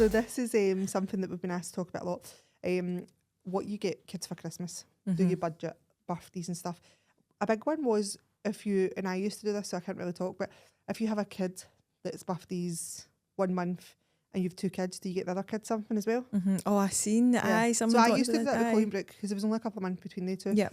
So this is something that we've been asked to talk about a lot. What you get kids for Christmas. Do you budget birthdays and stuff? A big one was if you, and I used to do this, so I can't really talk, but if you have a kid that's birthday's 1 month and you've 2 kids, do you get the other kid something as well? Oh, I seen that. Aye, So someone I used to do that with aye. Chloe and Brooke because there was only a couple of months between the two. Yeah.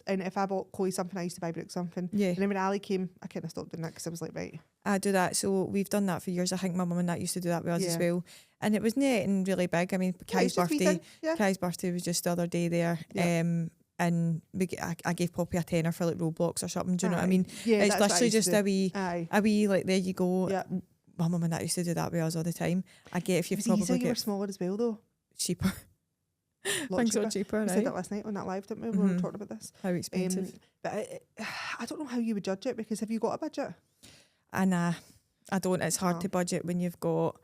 And if I bought Chloe something, I used to buy Brooke something. Yeah. And then when Ali came, I kind of stopped doing that because I was like, right. I do that. So we've done that for years. I think my mum and that used to do that with us as Yeah. well. And it wasn't anything really big. I mean, Kai's birthday. Kai's birthday was just the other day there. Yeah. And I gave Poppy a tenner for like Roblox or something. Do you know what I mean? Yeah, It's that's what I literally used to just do. a wee like there you go. Yeah. My mum and that used to do that with us all the time. I get if It you've was probably easier, you were get smaller as well though. cheaper. Lot Things are cheaper. cheaper, We said right? that last night on that live, didn't we? We were talking about this. How expensive. But I don't know how you would judge it because have you got a budget? And I don't. It's hard No. to budget when you've got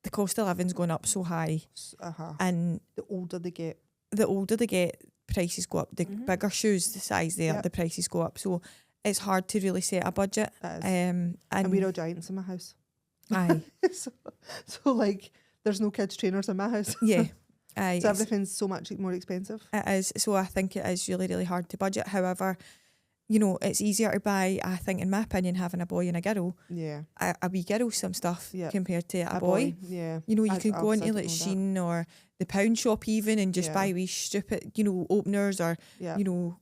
the cost of living's going up so high, and The older they get. the older they get, prices go up. The bigger shoes, the size there, Yep. the prices go up. So it's hard to really set a budget. That is. And we're all giants in my house. aye, so like there's no kids trainers in my house. yeah, aye. So everything's so much more expensive. It is. So I think it is really, really hard to budget. However, you know, it's easier to buy, I think, in my opinion, having a boy and a girl. Yeah. A wee girl some stuff Yeah. compared to a boy. Yeah. You know, you I- can go obviously into I like don't know Shein or the pound shop even and just Yeah. buy wee stupid, you know, openers or, Yeah. you know,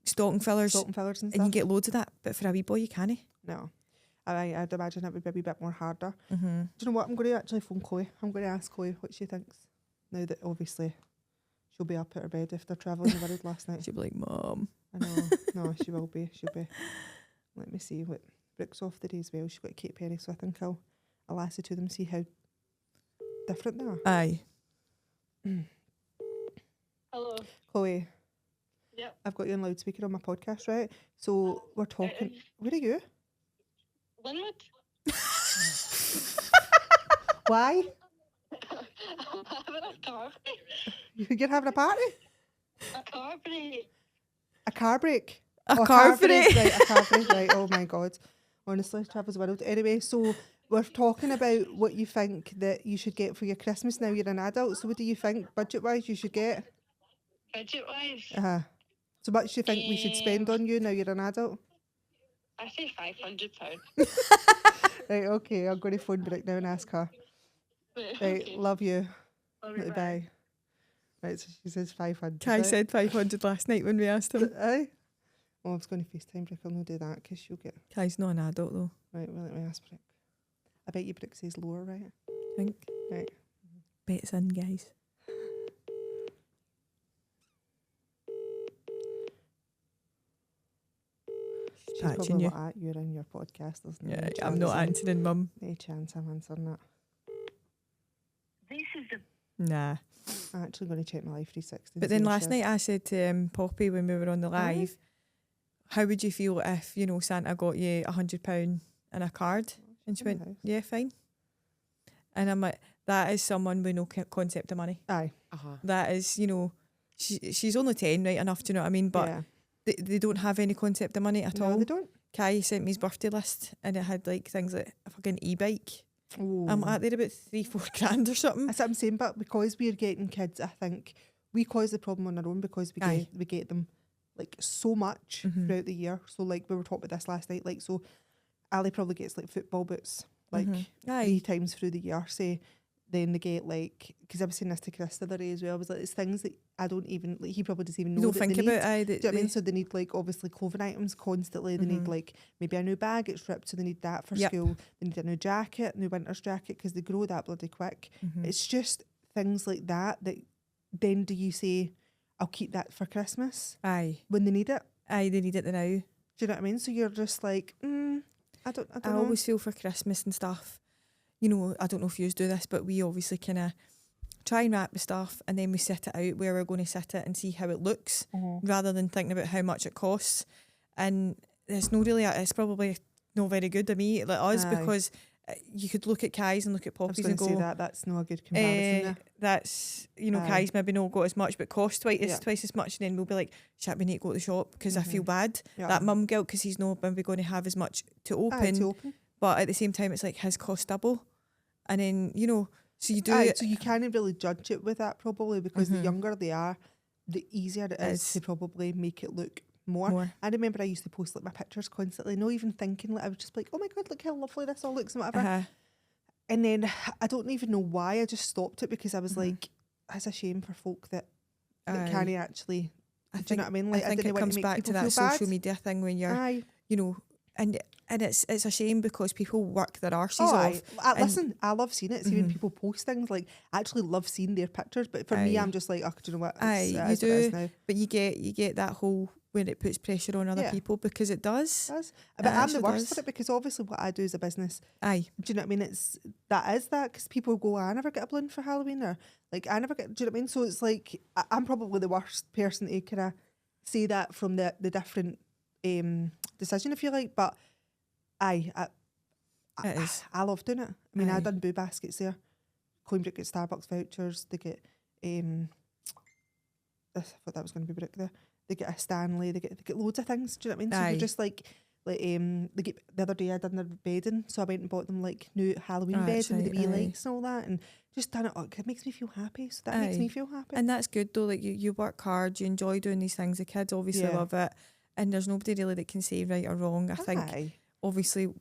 stocking fillers Salt and fillers and and you stuff. get loads of that. But for a wee boy, you can't. No. I'd imagine it would be a wee bit more harder. Mm-hmm. Do you know what? I'm going to actually phone Chloe. I'm going to ask Chloe what she thinks. Now that obviously she'll be up at her bed if they're travelling the world last night. She'll be like, Mum. I know. No, she will be. She'll be. Let me see what Brooke's off the day as well. She's got Kate Perry, so I think I'll ask her to them, see how different they are. Aye. Hello. Chloe. Yep. I've got you on loudspeaker on my podcast, right? So we're talking. Where are you? Linwood? Why? I'm having a car break. You're having a party? A car break. A car break? A Oh, car break. Right, a car break, right. Oh my God. Honestly, travel's world. Anyway, so we're talking about what you think that you should get for your Christmas now you're an adult. So what do you think, budget-wise, you should get? Budget-wise, Uh-huh. So much do you think we should spend on you now you're an adult? I say £500. Right, okay. I'm going to phone Brooke now and ask her. Right, Okay. love you. Love you, Right, bye. bye. Right, so she says 500. Kai right? said 500 last night when we asked him. Aye. Oh, I was going to FaceTime Brooke. I'll not do that because she'll get... Kai's not an adult though, Right, well, let me ask Brooke. I bet you Brooke says lower, right? I think. Right. Bets in, guys. She's Catching probably you. what at you're in your podcast, isn't Yeah, it? I'm not answering, Mum. No chance I'm answering that. This is the Nah. I'm actually going to check my Life 360. and But see then what last she night I said to Poppy when we were on the live, how would you feel if, you know, Santa got you £100 and a card? And she in the went, house. yeah, fine. And I'm like, that is someone with no concept of money. Aye. That is, you know, she's only 10, right enough, do you know what I mean? But yeah. they don't have any concept of money at No, all. they don't. Kai sent me his birthday list and it had like things like a fucking e-bike. Oh. I'm at there about 3-4 grand or something. That's what I'm saying, but because we're getting kids, I think we cause the problem on our own because Aye. we get them like so much Mhm. throughout the year. So like we were talking about this last night, like so Ali probably gets like football boots like Mhm. 3 Aye. times through the year, say. Then they get like, because I was saying this to Chris the other day as well, I was like, it's things that I don't even, like he probably doesn't even know You don't that think they need. about aye, Do you know what I mean? So they need like obviously clothing items constantly. They need Mhm. like maybe a new bag, it's ripped, so they need that for Yep. school. They need a new jacket, new winter's jacket, because they grow that bloody quick. Mhm. It's just things like that then do you say, I'll keep that for Christmas Aye. when they need it? Aye, they need it now. Do you know what I mean? So you're just like, I don't I know. always feel for Christmas and stuff. You know, I don't know if you do this, but we obviously kind of try and wrap the stuff and then we set it out where we're going to sit it and see how it looks rather than thinking about how much it costs. And it's no really, it's probably not very good of me, like us, Aye. because you could look at Kai's and look at I was Poppy's going and to say go, that's not a good comparison there. that's, you know, Aye. Kai's maybe not got as much, but cost twice, Yeah. twice as much. And then we'll be like, shit, we need to go to the shop because I feel bad. Yeah. That mum guilt because he's not maybe going to have as much to open. Aye, to open. But at the same time, it's like his cost double. And then, you know, So you do Aye, it. so you can't really judge it with that probably because the Mhm. younger they are, the easier it is Is. to probably make it look more. more. I remember I used to post like my pictures constantly, not even thinking, like I was just like, oh my god, look how lovely this all looks and whatever. Uh-huh. And then I don't even know why I just stopped it because I was Mhm. like, that's a shame for folk that Aye. can't actually. I Do you think, know what I mean? Like I think didn't it want comes to make back to people that feel social bad. media thing when you're, Aye. you know, and it's a shame because people work their arses Oh, off. aye. and- Listen, I love seeing it. See when Mhm. people post things, like I actually love seeing their pictures. But for me, Aye. I'm just like, oh, do you know what? Aye, It you is what it is do. now. But you get that whole when it puts pressure on other Yeah. people because it does. It does. It But I'm the actually worst does. for it because obviously what I do as a business, Aye. do you know what I mean? That is that because people go, I never get a balloon for Halloween or like I never get. Do you know what I mean? So it's like I'm probably the worst person to kind of say that from the different decision, if you like. But I It is. I love doing it. I mean, I Aye. done boo baskets there. Coimbrook get Starbucks vouchers. They get I thought that was going to be Brook there. They get a Stanley. They get loads of things. Do you know what I mean? So Aye. you're just like they get the other day I done their bedding, so I went and bought them like new Halloween Oh, beds that's with the right, wee aye. legs and all that, and just done it. It makes me feel happy. So that makes Aye. me feel happy. And that's good though. Like you work hard, you enjoy doing these things. The kids obviously Yeah. love it, and there's nobody really that can say right or wrong. I think Aye. obviously What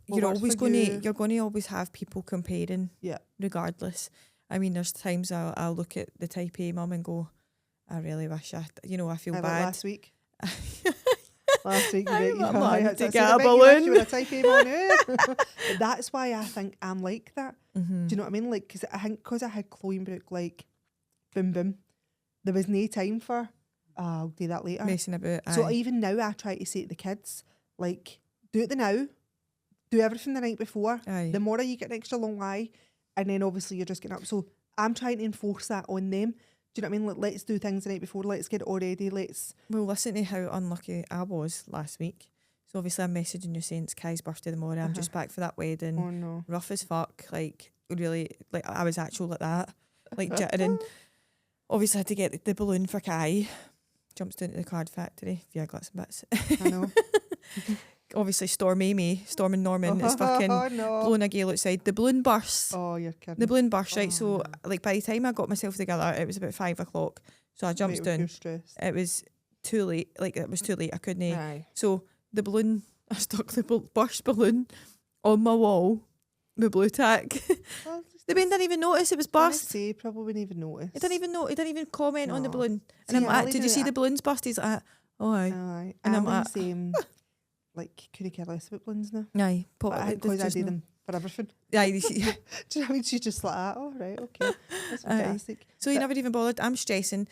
you're works always for going to you. you're going to always have people comparing. Yeah. Regardless, I mean, there's times I'll look at the Type A mum and go, I really wish I feel Like bad. last week. Last week, you I bet you want I to said, get I a bet you wish you balloon. were a Type A man, eh? But that's why I think I'm like that. Mm-hmm. Do you know what I mean? Like, because I think because I had Cloyinbrook, like, boom, boom, there was no time for, I'll do that later. Messing about. So Aye. even now, I try to say to the kids, like, do it the now, do everything the night before. Aye. The morning you get an extra long lie, and then obviously you're just getting up. So I'm trying to enforce that on them. Do you know what I mean? Like, let's do things the night before. Let's get it all ready. Let's. Well, listen to how unlucky I was last week. So obviously I'm messaging you saying it's Kai's birthday tomorrow. I'm just back for that wedding. Oh no. Rough as fuck. Like really, like I was actual like that. Like jittering. Obviously I had to get the balloon for Kai. Jumps down to the card factory. Yeah, got some bits. I know. Obviously Storm and Norman is fucking Oh no. blowing a gale outside. The balloon bursts. Oh, you're kidding. The balloon burst, right? Oh, So no. like by the time I got myself together, it was about 5 o'clock. So I jumps Right, down. you're stressed. It was too late. Like it was too late. I couldn't. Aye. So the balloon, I stuck the burst balloon on my wall with blue tack. Well, The man didn't even notice it was burst. Say probably wouldn't even notice. He didn't even know. He didn't even comment on the No. balloon. See, And I'm like, Ali did you did see it. the balloons burst? He's like, oh aye, Aye. And I'm Alan's like, could he care less about balloons now? aye. But I think there's because I just do no- them for everything. Aye. Do you know what I mean? She's just like, oh, right, okay. That's Aye. fantastic. So he But- never even bothered. I'm stressing,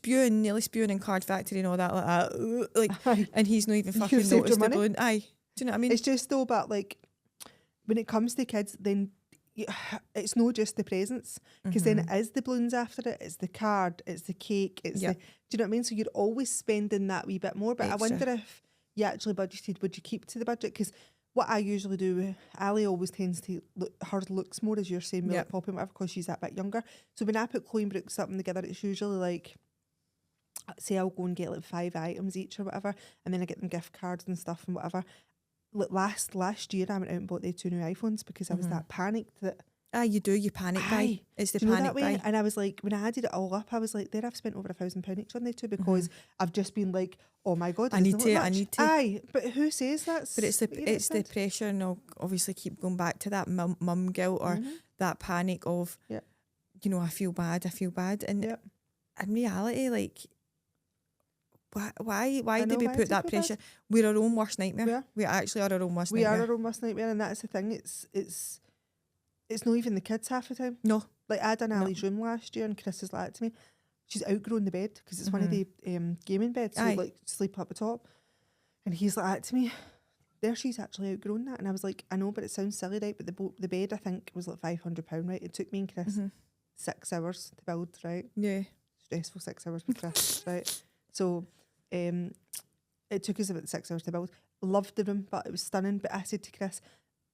nearly spewing in Card Factory and all that like that. Like, Aye. and he's not even You fucking saved your noticed the money. balloon. Aye. Do you know what I mean? It's just though, but like, when it comes to kids, then it's not just the presents, because then it is the balloons after it, it's the card, it's the cake, it's Yep. the, do you know what I mean? So you're always spending that wee bit more, but Extra. I wonder if you actually budgeted, would you keep to the budget? Because what I usually do, Ali always tends to look, her looks more, as you're saying, with Yep. like popping whatever, because she's that bit younger. So when I put Cloyinbrook something together, it's usually like, say I'll go and get like 5 items each or whatever, and then I get them gift cards and stuff and whatever. Like last year I went out and bought the 2 new iPhones because I was that panicked that Aye, you do. You panic buy. Aye. It's the do you know panic that way? buy. And I was like, when I added it all up, I was like, there I've spent over £1,000 each on the two because I've just been like, oh my god, I it need doesn't look to, I much. need to. Aye, but who says that's? But it's what you need the to spend? pressure, and I'll obviously keep going back to that mum guilt or that panic of, Yep. you know, I feel bad, and Yep. in reality, like, why I do know, we why put do that we feel bad? pressure? We're our own worst nightmare. We are. We actually are our own worst We are nightmare. our own worst nightmare, and that's the thing. It's not even the kids half the time. No. Like I done Ali's room last year, and Chris is like to me, she's outgrown the bed because it's one of the gaming beds, so Aye. like sleep up the top. And he's like to me, there she's actually outgrown that. And I was like, I know, but it sounds silly, right? But the bed I think was like £500, right? It took me and Chris 6 hours to build, right? Yeah. Stressful 6 hours with Chris, right? So it took us about 6 hours to build. Loved the room, but it was stunning. But I said to Chris,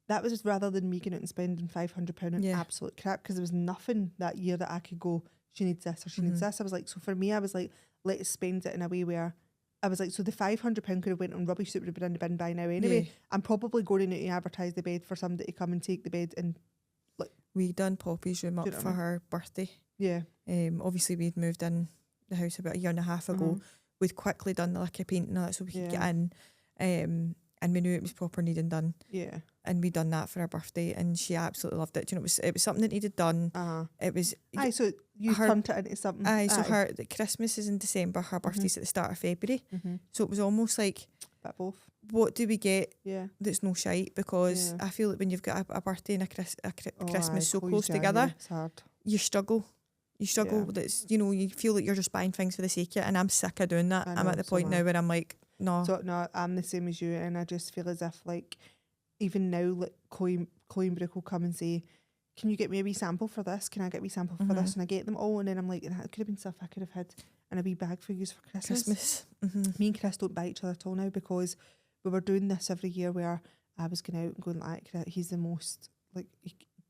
that was rather than me going out and spending £500 on Yeah. absolute crap, because there was nothing that year that I could go, she needs this or she needs this. I was like, so for me, I was like, let's spend it in a way where I was like, so the £500 could have went on rubbish that would have been in the bin by now anyway. Yeah. I'm probably going out to advertise the bed for somebody to come and take the bed and we done Poppy's room Do up you know what for I mean? her birthday. Yeah. Obviously we'd moved in the house about a year and a half ago. We'd quickly done the liquor paint and all that so we could get Yeah. in. And we knew it was proper needing done. Yeah. And we done that for her birthday and she absolutely loved it. Do you know, it was something that needed done. It was Aye, so you her- turned it into something. so the Christmas is in December, her birthday's at the start of February. So it was almost like, Bit both. what do we get Yeah. that's no shite? Because Yeah. I feel that when you've got a birthday and a Oh, Christmas aye, so close close January, together, It's hard. you struggle. You struggle. Yeah. That's, you know, you feel like you're just buying things for the sake of it, and I'm sick of doing that. I I'm know, at the so point am now I. where I'm like, no. So no, I'm the same as you, and I just feel as if like even now, like Chloe Brooke will come and say, "Can you get me a wee sample for this? Can I get a wee sample for this?" And I get them all, and then I'm like, "That could have been stuff I could have had in a wee bag for use for Christmas." Christmas. Me and Chris don't buy each other at all now because we were doing this every year where I was going out and going like, he's the most like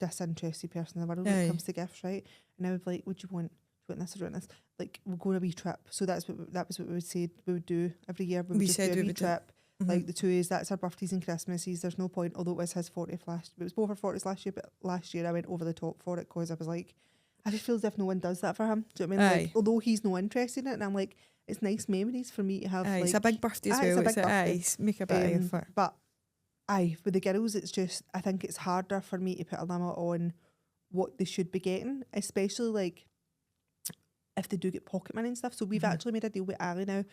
disinterested person in the world when Aye. it comes to gifts, right? And I would be like, would you want this or do you want this? Like, we'll go on a wee trip. So that was what we would say we would do every year. We would just said do a we wee would do- trip. Like the two is that's our birthdays and Christmases. There's no point, although it was his 40th last. It was both our 40s last year, but last year I went over the top for it because I was like, I just feel as if no one does that for him. Do you know what I mean? Like, Aye. although he's no interested in it, and I'm like, it's nice memories for me to have. Aye, like, it's a big birthday as aye, it's well. a big birthday. Aye, make a bit of effort. But aye, with the girls, it's just I think it's harder for me to put a limit on what they should be getting, especially like if they do get pocket money and stuff. So we've actually made a deal with Ali now.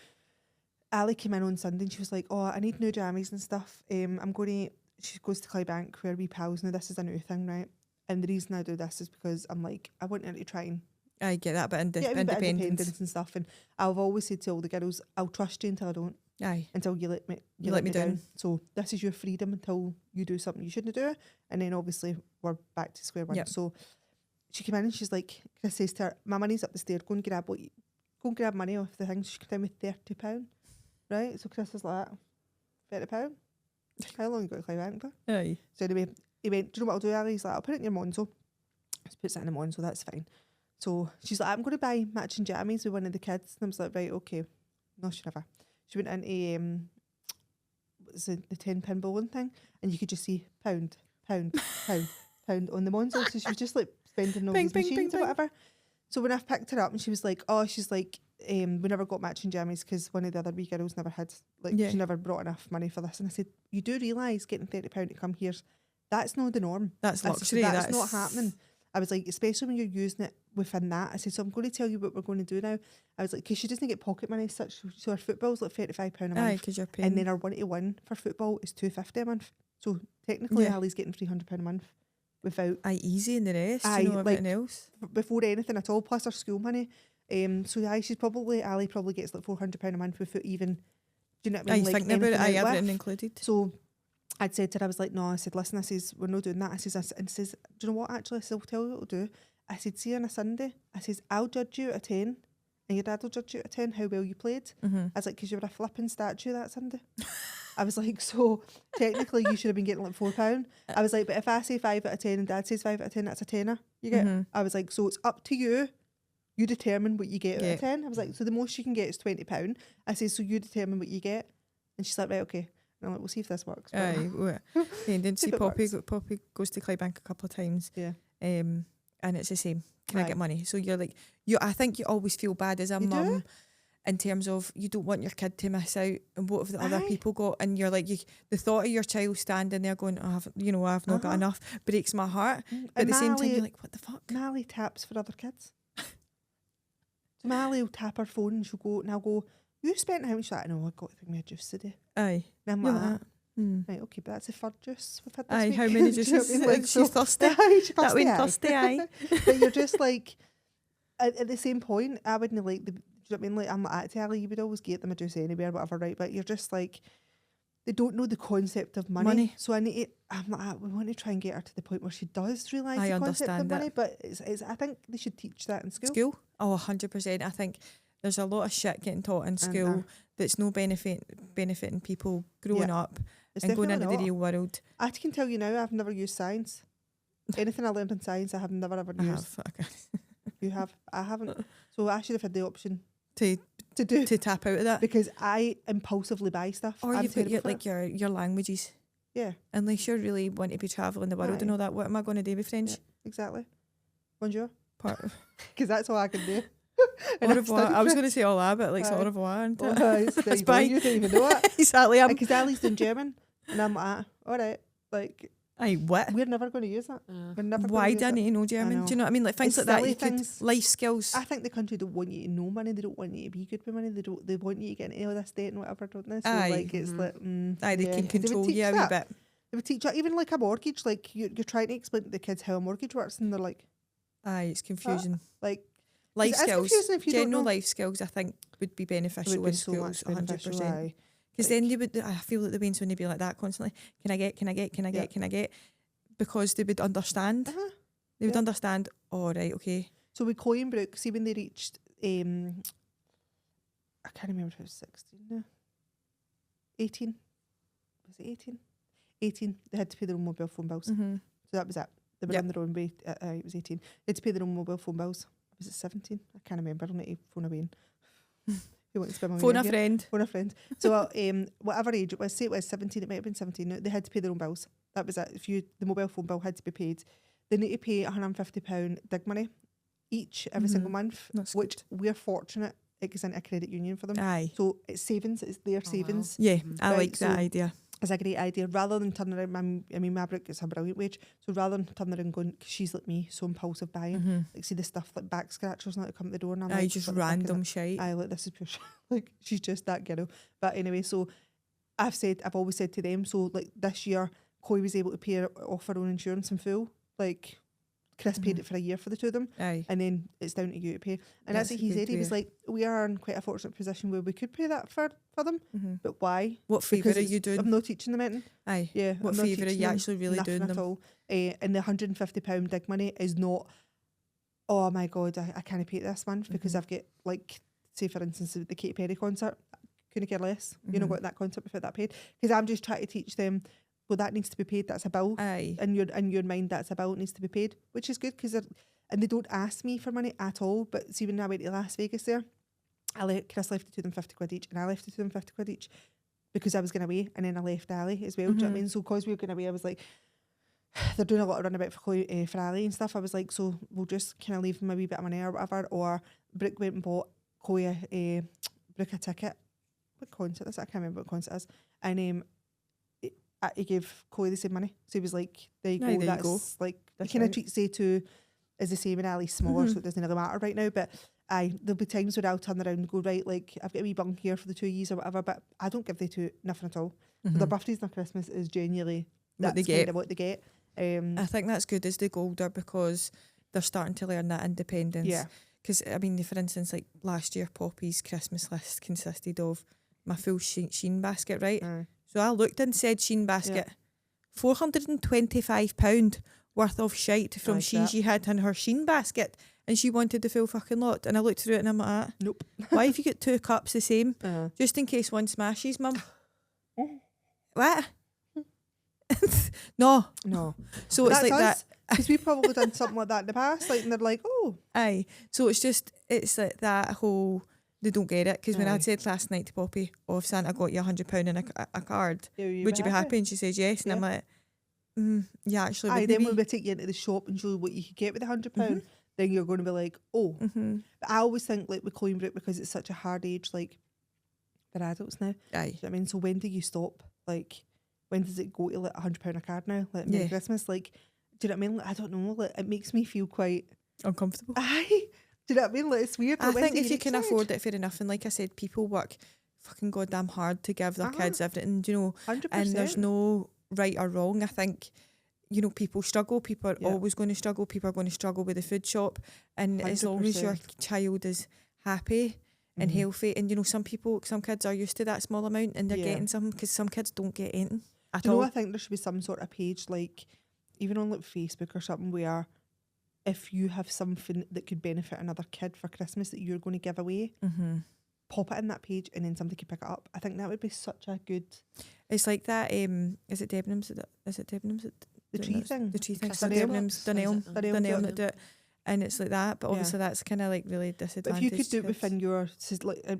Ali came in on Sunday and she was like, "Oh, I need new jammies and stuff. I'm going to." She goes to Clybank where we pals now. This is a new thing, right? And the reason I do this is because I'm like, I want her to try and I get that bit get a wee bit of independence. independence and stuff. And I've always said to all the girls, I'll trust you until I don't. Aye. Until you let me let me down. So this is your freedom until you do something you shouldn't do, and then obviously we're back to square one. Yep. So she came in and she's like, Chris says to her, "My money's up the stairs. Go and grab money off the thing." She came down with £30, right? So Chris was like, £30. How long you got to climb out for? Aye. So anyway, he went, "Do you know what I'll do, Ali?" He's like, "I'll put it in your Monzo." Just puts it in the Monzo. That's fine. So she's like, "I'm going to buy matching jammies with one of the kids." And I was like, "Right, okay." No, she never. She went into what was it, the 10-pin bowling thing, and you could just see pound on the Monzo. So she was just like spending all Bing, these bing, machines bing, or bing. whatever. So when I picked her up and she was like, we never got matching jammies because one of the other wee girls never had, like, Yeah. she never brought enough money for this. And I said, "You do realise getting £30 to come here, that's not the norm. That's I said, luxury. that's not happening." I was like, especially when you're using it within that. I said, "So I'm going to tell you what we're going to do now." I was like, because she doesn't get pocket money as such. So her football's like £35 a month. Aye, because you're paying. And then our 1-to-1 for football is £250 a month. So technically, Yeah. Ali's getting £300 a month without Aye, easy and the rest. Aye, You know, like, everything else. before anything at all, plus her school money. So Ali probably gets like £400 a month without even. Do you know what I Aye, mean? Like thinking about it. anything Aye, out everything with. included. So I'd said to her, I was like, "No," I said, "Listen," I says, "we're not doing that." I says, and says, "Do you know what? Actually, I said, I'll tell you what we'll do." I said, "See you on a Sunday." I says, "I'll judge you at 10, and your dad will judge you at 10 how well you played." I was like, "Because you were a flipping statue that Sunday." I was like, "So technically, you should have been getting like £4." I was like, "But if I say 5 out of 10 and Dad says 5 out of 10, that's a tenner. You get?" I was like, "So it's up to you. You determine what you get out of 10." I was like, "So the most you can get is £20." I said, "So you determine what you get." And she's like, "Right, okay." And I'm like, "We'll see if this works." But Aye. And then see If it Poppy. works. Poppy goes to Clybank a couple of times. Yeah. And it's the same. Can I Aye. get money? So you're like, I think you always feel bad as a You do? mum in terms of you don't want your kid to miss out and what have the other Aye. people got, and you're like, the thought of your child standing there going, I've not got Uh-huh. enough, breaks my heart. But at And the same time, Mally- you're like, what the fuck? Mally taps for other kids. So Mally will tap her phone and she'll go, and I'll go, "You spent how much?" She's like, "No, I got to think me a juice today." Aye. And I'm You're like, like, hmm. "Right, okay, but that's the third juice we've had this Aye, week." how many Do you know what I juices? mean? Like, She's thirsty. Aye, she's That went thirsty, thirsty, aye. But you're just like, at the same point, I wouldn't like the. Do you know what I mean? Like, I'm like, Ali, you would always get them a juice anywhere, whatever, right? But you're just like, they don't know the concept of money. So I need to, I'm like, we want to try and get her to the point where she does realise I the concept of understand money. it. But it's, I think they should teach that in school. School? Oh, 100%. I think there's a lot of shit getting taught in school that's no benefiting people growing up It's and going into definitely the not. real world. I can tell you now, I've never used science. Anything I learned in science, I have never ever I used. have okay. You have, I haven't. So I should have had the option to to do tap out of that. because I impulsively buy stuff. Or I'm you've got terrible for like it. your languages. Yeah, Unless you really want to be travelling the world and Aye. all that, what am I going to do with French? Yeah. exactly. Bonjour. Part of Because that's all I can do. au And I revoir. studied I was French. going to say all that, but like it's Aye. au revoir. Isn't it? Oh, there That's you go. bye. You don't even know it. Exactly. Because Ali's in German. And I'm like, all right. Like, Aye, what? we're never going to use that. We're never Why going do I to need use to know German? know. Do you know what I mean? Like things It's like that. silly You things. could life skills. I think the country don't want you to know money. They don't want you to be good with money. They want you to get into all this debt and whatever, don't they? So Aye. like it's like Aye, they yeah. can would control teach you a wee that. bit. They would teach you even like a mortgage. Like you're trying to explain to the kids how a mortgage works, and they're like Aye, it's confusing. like Life it's skills, confusing if you don't general know. life skills, I think would be It beneficial would in be so schools, much beneficial. 100%. Aye. Because then they would, I feel like the Waynes when they be like that constantly. Can I get? Can I get? Can I get? Yeah. Can I get? Because they would understand. Uh-huh. They would Yeah. understand. All right, okay. So with Coinbrook, see when they reached, I can't remember if it was 16 now. 18. Was it 18? 18. They had to pay their own mobile phone bills. Mm-hmm. So that was it. They were Yep. on their own way. It was 18. They had to pay their own mobile phone bills. Was it 17? I can't remember. I need to phone a Wayne. Who wants to spend my Phone money a here? friend. Phone a friend. So whatever age it was, say it was 17, it might have been 17. No, they had to pay their own bills. That was it. The mobile phone bill had to be paid. They need to pay £150 dig money each every single Mhm. month, That's which we're fortunate it goes into a credit union for them. Aye. So it's savings, it's their Oh, wow. savings. Yeah, I Right, like that so- idea. It's a great idea. Rather than turning around, Maverick gets a brilliant wage. So rather than turning around going, because she's like me, so impulsive buying, Mm-hmm. like see the stuff like back scratchers and that come to the door, and I'm Aye, like, just what the fuck is random that? shite. Aye, like this is pure shit. Like she's just that girl. But anyway, so I've always said to them, so like this year, Koi was able to pay off her own insurance in full. Like Chris paid Mhm. it for a year for the two of them, Aye. and then it's down to you to pay. And that's, That's what a he good said. He was way. like, we are in quite a fortunate position where we could pay that for them, Mm-hmm. but why? What favour are Because you I'm doing? not teaching them anything. Aye. Yeah, What I'm not favour are teaching you them actually really nothing doing at them? all. And the £150 dig money is not, oh my God, I can't pay it this month because Mhm. I've got, like, say for instance, the Katy Perry concert, couldn't care less. You know, Mhm. got that concert without that paid. Because I'm just trying to teach them, well, that needs to be paid, that's a bill. Aye. In your mind, that's a bill, it needs to be paid, which is good because and they don't ask me for money at all. But see, when I went to Las Vegas there, Chris left it to them 50 quid each, and I left it to them 50 quid each because I was going away, and then I left Ali as well. Do you know what I Mhm. mean? So because we were going away, I was like, they're doing a lot of runabout for Ali and stuff. I was like, so we'll just kind of leave them a wee bit of money or whatever. Or Brooke went and bought Brooke a ticket. What concert is it? I can't remember what concert it is. And he gave Chloe the same money. So he was like, there you Aye, go. there you That's go. like, the That's kind of right. treat say to is the same, and Ali's smaller, Mhm. so it doesn't really matter right now. But there'll be times where I'll turn around and go, right, like, I've got a wee bunk here for the 2 years or whatever, but I don't give the two nothing at all. So their Mhm. birthdays and their Christmas is genuinely What they that's kind get. of what they get. I think that's good as they go older because they're starting to learn that independence. Yeah. Because, I mean, for instance, like last year, Poppy's Christmas list consisted of my full Shein basket, right? Aye. So I looked and said Shein basket, £425 worth of shite from Like Shein that. she had in her Shein basket, and she wanted the full fucking lot. And I looked through it and I'm like, Nope. why have you got 2 cups the same? Uh, Just in case one smashes, mum. Oh. What? No. no. So it's like that. Because we've probably done something like that in the past, like, and they're like, oh, Aye. So it's like that whole, they don't get it. Because when Aye. I said last night to Poppy, oh, if Santa got you £100 in a card, yeah, would you be happy? And she says yes. And I'm like, yeah, actually, Aye, would then be. when we take you into the shop and show you what you could get with £100, then you're going to be like, oh. Mm-hmm. But I always think, like, with Coinbrook, because it's such a hard age, like, they're adults now. Aye. Do you know what I mean? So when do you stop? Like, when does it go to like £100 a card now? Like Merry Yeah. Christmas? Like, do you know what I mean? Like, I don't know. Like, it makes me feel quite. Uncomfortable. Aye. Do you know what I mean? Like, it's weird. I Like, when think do if you reach can that afford age? it, fair enough. And like I said, people work fucking goddamn hard to give their Uh-huh. kids everything, you know, 100%. and there's no right or wrong. I think, you know, people struggle. People are Yeah. always going to struggle. People are going to struggle with the food shop. And as long as your 100%. child is happy and Mhm. healthy, and, you know, some kids are used to that small amount and they're Yeah. getting something, because some kids don't get anything at Do you know, all. I think there should be some sort of page, like, even on like Facebook or something, where if you have something that could benefit another kid for Christmas that you're going to give away, Mm-hmm. pop it in that page and then somebody could pick it up. I think that would be such a good. It's like that, is it Debenhams? Is it Debenhams? The tree thing. The tree thing. Christmas So Dunelm. Debenhams, Dunelm. Dunelm that do it. and it's like that. But Yeah. obviously that's kind of like really But if disadvantaged. you could do it kids. within your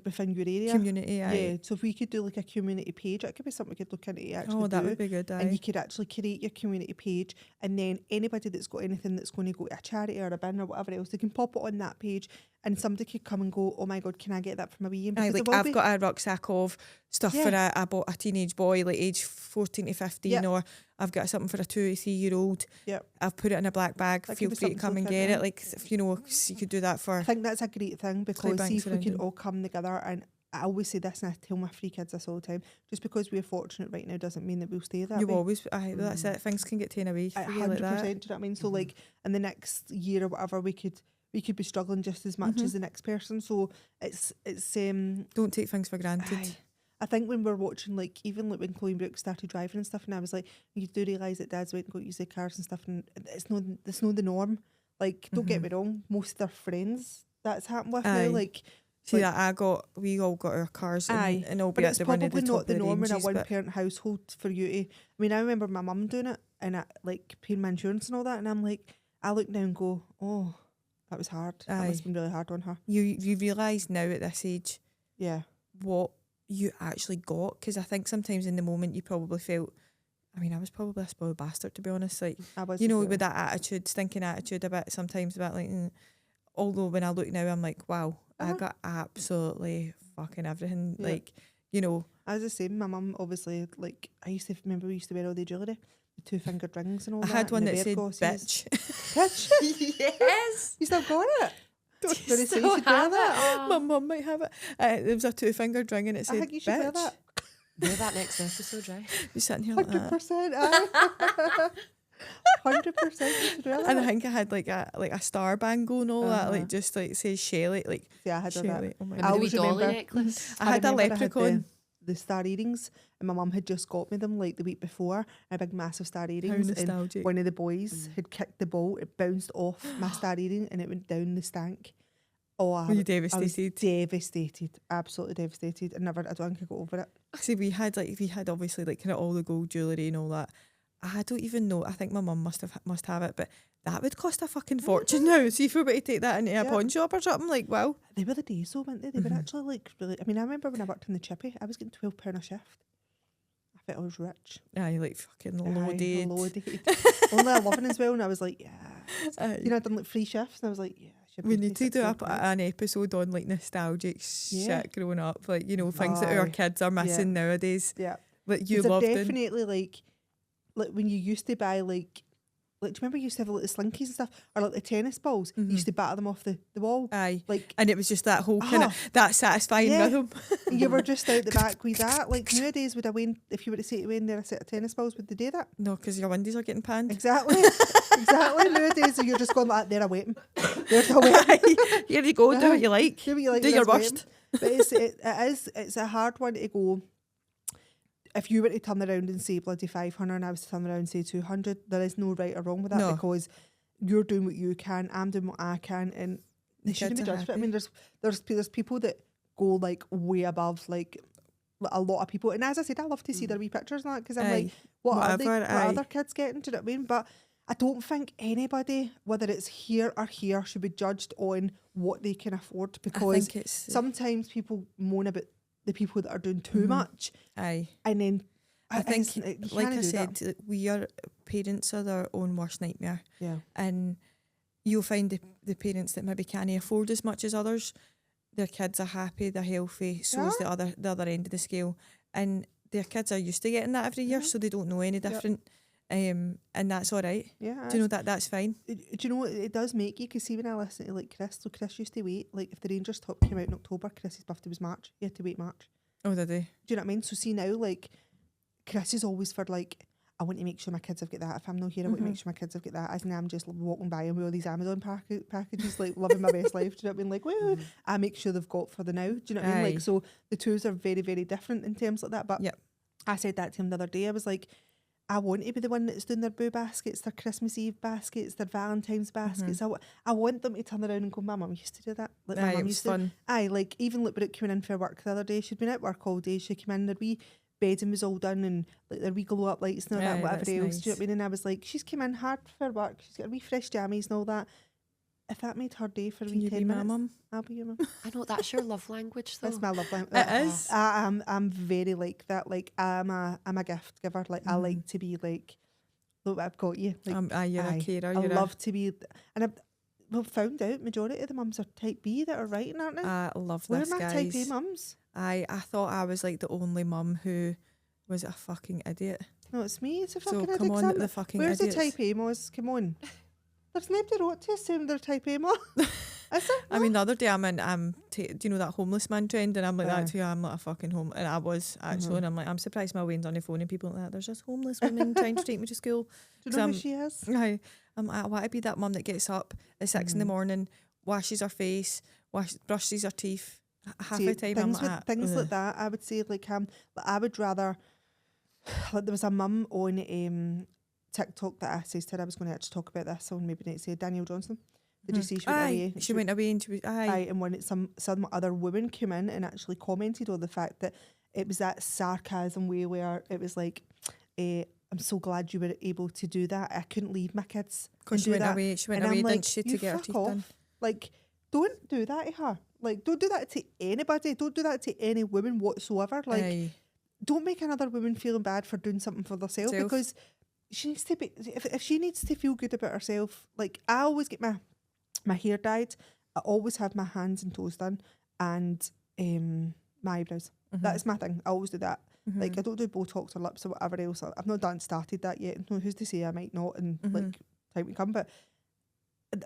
within your area, community, yeah. So if we could do like a community page, that could be something we could look into to actually Oh, that do. would be good. And Aye. you could actually create your community page, and then anybody that's got anything that's going to go to a charity or a bin or whatever else, they can pop it on that page, and somebody could come and go, oh my god, can I get that from a wee? Aye, Because like there will I've be- got a rucksack of stuff for Yeah. a teenage boy, like age 14 to 15, Yep. or I've got something for a 2 to 3-year-old. Yep. I've put it in a black bag. That could Feel be free to something to come and look get into. it. Like, if, you know, 'cause you could do that for. I think that's a great thing, because banks see if we around can you. all come together, and I always say this and I tell my 3 kids this all the time, just because we're fortunate right now doesn't mean that we'll stay that You way. always, that's it. Things can get taken away At from you like 100%, that. do you know what I mean? So like in the next year or whatever, we could be struggling just as much as the next person. So it's Don't take things for granted. aye. I think when we're watching, like even like when Chloe and Brooke started driving and stuff, and I was like, you do realise that dads went and got use their cars and stuff, and it's not the norm. Like, don't get me wrong, most of their friends that's happened with Aye. now. Like, See like- that we all got our cars, aye, and all but be at it's the one probably at the top not of the the norm in a ranges, but one-parent household for you to. I mean, I remember my mum doing it and like paying my insurance and all that, and I'm like, I look now and go, oh, that was hard. That must have been really hard on her. you realise now at this age Yeah, what you actually got, because I think sometimes in the moment you probably felt, I mean, I was probably a spoiled bastard, to be honest, like, I was. you know, as well. with that attitude, stinking attitude a bit sometimes about like, although when I look now I'm like, wow, I Uh-huh. got absolutely fucking everything. Yeah. Like, you know, I was the same. My mum obviously, like, I used to remember we used to wear all the jewellery, the 2-fingered rings and all I that. had and one the that said Vergoses. bitch. Bitch, Yes. you still got it? Don't you say you Still should wear have that? it. My mum might have it. There was a 2-fingered ring and it I said think you should bitch. wear that. Wear that next episode, right? You're sitting here like that. 100%. 100% you should wear that. And I think I had like a star bangle and all that, Uh-huh. like just like says Shelley, like Yeah, I had all that. Shelley. Oh my I Remember the wee always dolly remember- necklace? I had a remember leprechaun. the star earrings, and my mum had just got me them like the week before, a big massive star How earrings, and nostalgic. one of the boys had kicked the ball, it bounced off my star earring and it went down the stank. Oh, Were you I was devastated? devastated, absolutely devastated. I don't think I got over it. See, we had obviously like kind of all the gold jewellery and all that. I don't even know. I think my mum must have it, but that would cost a fucking fortune now. See if we were to take that into a Yeah. pawn shop or something, like, wow. They were the days though, weren't they? They were actually like really. I mean, I remember when I worked in the chippy, I was getting £12 a shift. I felt I was rich. Aye, like fucking Aye, loaded. loaded. Only 11 as well, and I was like, yeah. Aye. You know, I'd done like 3 shifts, and I was like, yeah. I should We be need to do £60 an episode on like nostalgic Yeah. shit growing up, like, you know, things that our Aye. kids are missing nowadays. Yeah. Like you They're loved it. definitely like when you used to buy like do you remember you used to have like the slinkies and stuff, or like the tennis balls? You used to batter them off the wall. Aye. Like And it was just that whole kind Ah. of that satisfying Yeah. rhythm. you were just out the back with that. Like nowadays, would I win if you were to say to win there a set of tennis balls? Would they do that? No, because your windies are getting panned. Exactly. Exactly. Nowadays, you're just going like, there I wait. There's a wait. Here you go, do what you like. Do what you like. Do your there's worst. waiting. But it's a hard one to go. If you were to turn around and say bloody 500 and I was to turn around and say 200, there is no right or wrong with that, No. because you're doing what you can, I'm doing what I can, and they The shouldn't be kids are judged. But I happy. mean, there's people that go like way above like a lot of people, and as I said, I love to see their wee pictures and that, because I'm like, Aye. what are they? Whatever, What aye. other kids getting? Do you know what I mean? But I don't think anybody, whether it's here or here, should be judged on what they can afford, I because think it's sometimes people moan about the people that are doing too much, aye. and then I think, it's- you like can't I do that. said, parents are their own worst nightmare, Yeah, and you'll find the parents that maybe can't afford as much as others, their kids are happy, they're healthy. So is the other end of the scale, and their kids are used to getting that every year, so they don't know any different. And that's all right. yeah. Do you know that's fine? Do you know what it does make you? Because see, when I listen to like Chris, so Chris used to wait. Like if the Rangers top came out in October, Chris's birthday was March. He had to wait March. Oh, did they? Do you know what I mean? So see now, like Chris is always for like, I want to make sure my kids have got that. If I'm not here, I want to make sure my kids have got that. As in, I'm just walking by and with all these Amazon packages, like living my best life. Do you know what I mean? Like, woo! I make sure they've got for the now. Do you know what I mean? Aye. Like, so the twos are very, very different in terms like that. But Yep. I said that to him the other day. I was like, I want to be the one that's doing their boo baskets, their Christmas Eve baskets, their Valentine's baskets. I want them to turn around and go, my mum used to do that. Like my Aye, mum it was used to. fun. Aye, like even look, Brooke coming in for work the other day. She'd been at work all day. She came in, their wee bedding was all done, and like their wee glow up lights and all that, Aye, whatever else. that's Do you know what I nice. mean? And I was like, she's come in hard for work. She's got her wee fresh jammies and all that. if that made her day for a Can wee you 10 be my minutes, mum? I'll be your mum. I know that's your love language, though. That's my love language. It is. I'm very like that. Like I'm a gift giver. Like I like to be like, look, I've got you. Like You're a aye, carer. I You're love to be, and I've well found out majority of the mums are type B that are writing, aren't they? I love Where are this, my type A guys. mums? I thought I was like the only mum who was a fucking idiot. No, it's me. It's a So fucking come idiot. on, I'm- the fucking Where's idiots. the type A moms? Come on. There's nobody wrote to us saying they're type A mom. Is there? I mean, the other day I'm in, do you know that homeless man trend? And I'm like, Aye. that too, I'm not a fucking home. And I was actually, and I'm like, I'm surprised my Wayne's on the phone and people like that. There's just homeless women trying to take me to school. Do you know who Some- she is? I want to be that mum that gets up at 6 in the morning, washes her face, brushes her teeth. Half See, the time I'm things like, with, things like that, I would say like I would rather like there was a mum on TikTok that I said to her I was going to actually talk about this on maybe next year. Danielle Johnson. Did you see she went away? She went away and she was Aye, and when some other woman came in and actually commented on the fact that it was that sarcasm way where it was like, I'm so glad you were able to do that. I couldn't leave my kids. because she and do went that. away. She went And away, I'm like, didn't she, to you get her fuck teeth off. done? Like, don't do that to her. Like, don't do that to anybody. Don't do that to any woman whatsoever. Like, Aye. don't make another woman feeling bad for doing something for herself Self. because she needs to be. If she needs to feel good about herself, like I always get my hair dyed. I always have my hands and toes done, and my eyebrows. That is my thing. I always do that. Like I don't do Botox or lips or whatever else. I've not started that yet. No, who's to say I might not? And like time to come, but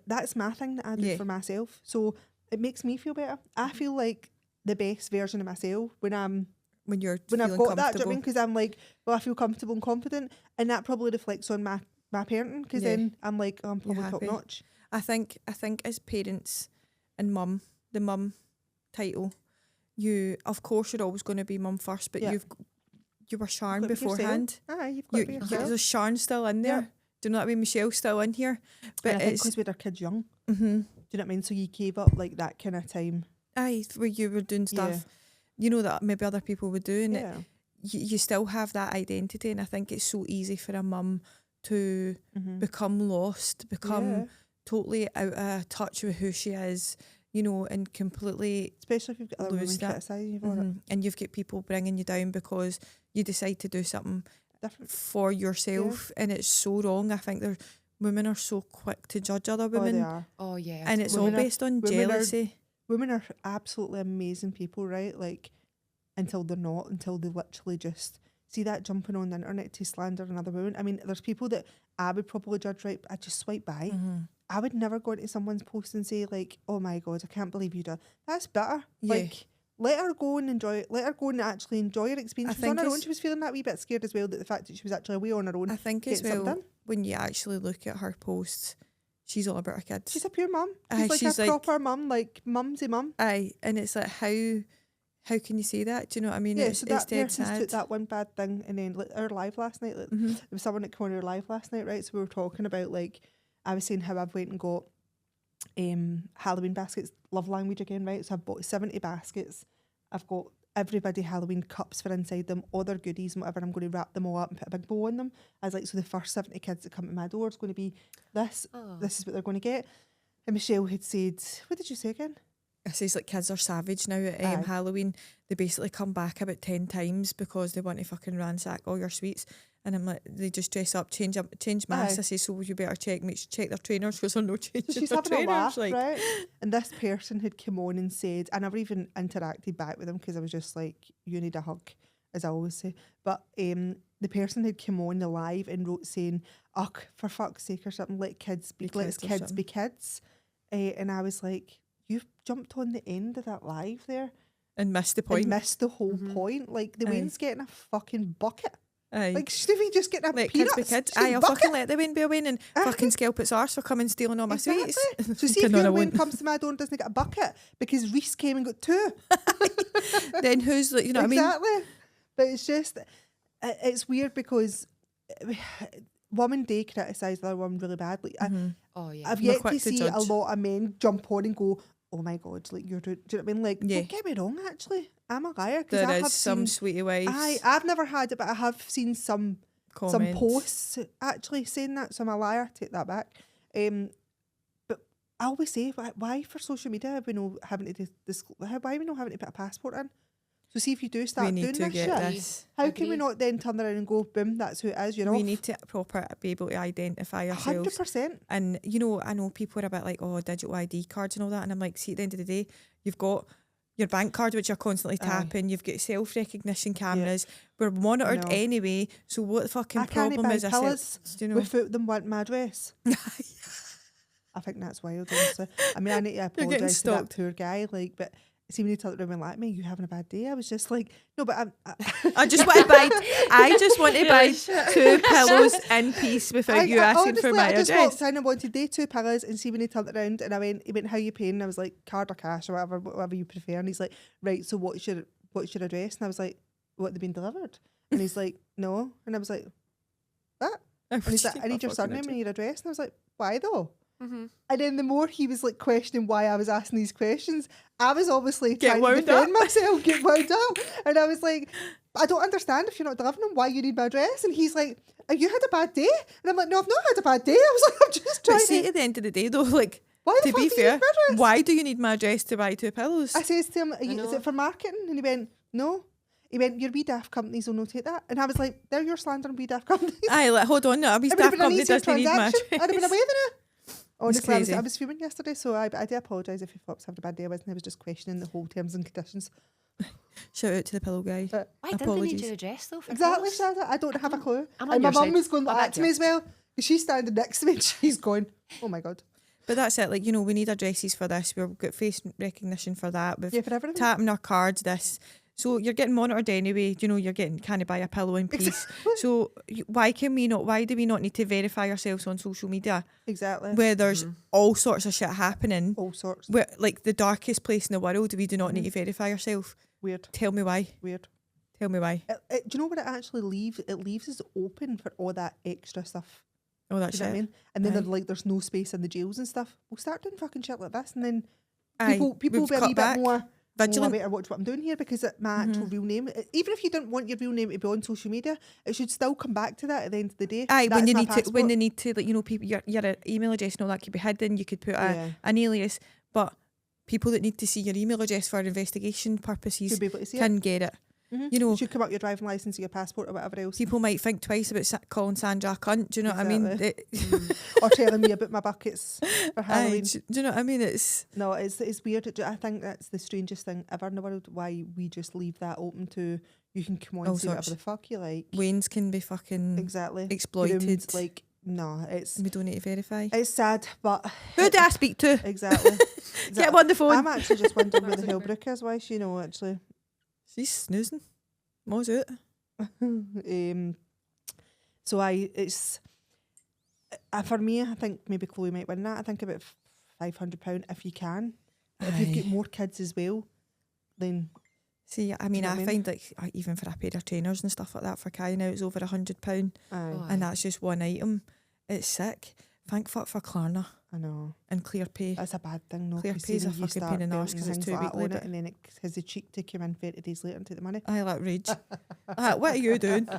that's my thing that I do Yeah. for myself. So it makes me feel better. I feel like the best version of myself when I've when got feeling that. Do you know what I comfortable. mean? Because I'm like, well, I feel comfortable and confident, and that probably reflects on my parenting. Because Yeah. then I'm like, oh, I'm You're probably top happy. notch. I think as parents and mum, the mum title, you of course you're always going to be mum first, but Yeah. you were Sharon Got to be yourself. beforehand. Aye, you've got to be yourself. There's Sharon still in there. Yeah. Do you know what I mean? Michelle's still in here, But but I think it's because we had our kids young. mhm. Do you know what I mean? So you gave up like that kind of time. Aye, where you were doing stuff, Yeah. you know, that maybe other people would do, and Yeah. you still have that identity. And I think it's so easy for a mum to become lost, become Yeah. totally out of touch with who she is, you know, and completely. Especially if you've got other women lose that. criticising you for it. And you've got people bringing you down because you decide to do something Different. for yourself, and it's so wrong. I think women are so quick to judge other women, Oh, they are. Oh yeah. and it's all Women are- based on women are- jealousy. Women are absolutely amazing people, right? Like, until they're not, until they literally just see that jumping on the internet to slander another woman. I mean, there's people that I would probably judge, right? But I just swipe by. I would never go into someone's post and say, like, oh my God, I can't believe you done. That's better. Yeah. Like, let her go and enjoy it. Let her go and actually enjoy her experience. I She was on think her own. it's- She was feeling that wee bit scared as well, that the fact that she was actually away on her own. I think as getting something well, done. when you actually look at her posts, she's all about her kids. She's a pure mum. Aye, She's like she's a like- proper mum, like mumsy mum. Aye, and it's like how can you say that? Do you know what I mean? Yeah, it's, so it's that dead person's sad. took that one bad thing, and then like, our live last night, like, Mhm. there was someone that came on our live last night, right? So we were talking about, like, I was saying how I've went and got Halloween baskets, love language again, right? So I've bought 70 baskets. I've got everybody Halloween cups for inside them, all their goodies and whatever. I'm going to wrap them all up and put a big bow on them. I was like, so the first 70 kids that come to my door is going to be this. Oh. This is what they're going to get. And Michelle had said, what did you say again? It says like kids are savage now at Aye. Halloween. They basically come back about 10 times because they want to fucking ransack all your sweets. And I'm like, they just dress up, change masks. Aye. I say, so you better check their trainers because they're no changing So she's their having a trainers. laugh, Like, right? And this person had come on and said, I never even interacted back with them because I was just like, you need a hug, as I always say. But the person had come on the live and wrote saying, ugh, for fuck's sake or something, let kids be kids or kids be kids. And I was like, you've jumped on the end of that live there and missed the and point. missed the whole point. Like, the Aye. Wayne's getting a fucking bucket. Aye. Like, should we just get a Let peanuts? kids be kids. Just a Aye, I'll bucket? fucking let the Wayne be a Wayne and Aye. fucking scalp its arse for coming stealing all my sweets. Exactly. So see if No, I your Wayne won't. comes to my door and doesn't get a bucket because Reese came and got two. Then who's like, you know what I mean? Exactly. But it's just, it's weird because Woman Day criticised the other one really badly. Oh yeah. I've We're yet quick to to see a judge. lot of men jump on and go, oh my God, like you're doing, do you know what I mean? Like, Yeah. don't get me wrong, actually. I'm a liar. Because There I is have some seen, sweetie wives I've never had it, but I have seen some comments. posts actually saying that, so I'm a liar, take that back. But I always say, why for social media are we not having to why are we not having to put a passport in? So see if you do We start need doing to this get shit, this. how can we Agree. not then turn around and go, boom, that's who it is, you're We off? need to proper be able to identify ourselves. 100%. And, you know, I know people are a bit like, oh, digital ID cards and all that. And I'm like, see, at the end of the day, you've got your bank card, which you're constantly Aye. tapping. You've got self-recognition cameras. We're monitored No. anyway. So what the fucking I can't problem buy is? pillars You know, without them wanting my address. I think that's wild, honestly. I mean, I need to You're getting apologise to that stalked. poor guy, like, but see when he turned around and went like me, you having a bad day? I was just like, no, but I just want to buy. I just want to buy 2 pillows in peace without you asking for honestly, my I just address. walked in and wanted day 2 pillows, and see when he turned around and he went, how you paying? And I was like, card or cash or whatever you prefer. And he's like, right, so what's your address? And I was like, what, they've been delivered? And he's like, no. And I was like, what? And he's like, I need your surname and your address. And I was like, why though? Mm-hmm. And then the more he was like questioning why I was asking these questions, I was obviously Get trying to wound defend myself, get wound up. And I was like, I don't understand if you're not delivering them, why you need my address. And he's like, have you had a bad day? And I'm like, no, I've not had a bad day. I was like, I'm just But trying see, to... at the end of the day, though, like, Why the to fuck be do you fair, need my address? why do you need my address to buy 2 pillows? I says to him, is know. it for marketing? And he went, no. He went, your wee daft companies will not take that. And I was like, they're your slandering wee daft companies. Aye, like, hold on, no, a wee It would staff have been an company easier doesn't need my transaction. address. I'd have been away with it. Honestly, crazy. I was fuming yesterday, so I do apologise if you thought I was having a bad day. I wasn't. I was just questioning the whole terms and conditions. Shout out to the pillow guy. But Why didn't they Apologies. need your address though? For exactly, pillows? Shada. I don't have a clue. I'm on And my your mum side. was going I like that back to me you. as well. She's standing next to me and she's going, oh my God. But that's it, like, you know, we need addresses for this. We've got face recognition for that. We've Yeah, for everything. tapping our cards, this. So you're getting monitored anyway. You know, you're getting, can you buy a pillow in peace? Exactly. So why do we not need to verify ourselves on social media Exactly. where there's all sorts of shit happening? All sorts. Where, like, the darkest place in the world, we do not need to verify ourselves. Weird. Tell me why. Weird. Tell me why. Do you know what it actually leaves? It leaves us open for all that extra stuff. Oh, that Do you know shit. what I mean? And then Aye. they're like, there's no space in the jails and stuff. We'll start doing fucking shit like this, and then Aye, people will we've be a cut wee back. bit more Vigilant. I better watch what I'm doing here, because my actual real name, even if you didn't want your real name to be on social media, it should still come back to that at the end of the day. Aye, when That's they my need to, passport. when they need to, like, you know, people, your email address and all that could be hidden. You could put Yeah. an alias, but people that need to see your email address for investigation purposes should be able to see can get it. it. You know, should come up your driving license, your passport, or whatever else, people might think twice about calling Sandra a cunt. Do you know what I mean? Exactly. or telling me about my buckets for Aye, Halloween. do you know what I mean? It's No, it's weird. I think that's the strangest thing ever in the world. Why we just leave that open to, you can come on All and say sorts. whatever the fuck you like. Waynes can be fucking Exactly. exploited. Groomed, like, no, it's we don't need to verify. it's sad, but Who do I speak to? exactly. Get him on the phone. I'm actually just wondering where the hell Brooke is. Why she know actually. She's snoozing. Mo's out. So it's for me. I think maybe Chloe might win that. I think about £500 if you can. If you've got Aye. more kids as well, then See, I mean, know what I I mean? find like even for a pair of trainers and stuff like that for Kai now, it's over £100, aye, Oh, and that's just one item. It's sick. Thank fuck for Klarna I know and ClearPay. that's a bad thing. No, Clear 'cause pays see a when you fucking start pain in the arse belting 'cause it's things too like that weekly, on it, but- and then it has the cheek to come in 30 days later and take the money. I like rage. What are you doing? I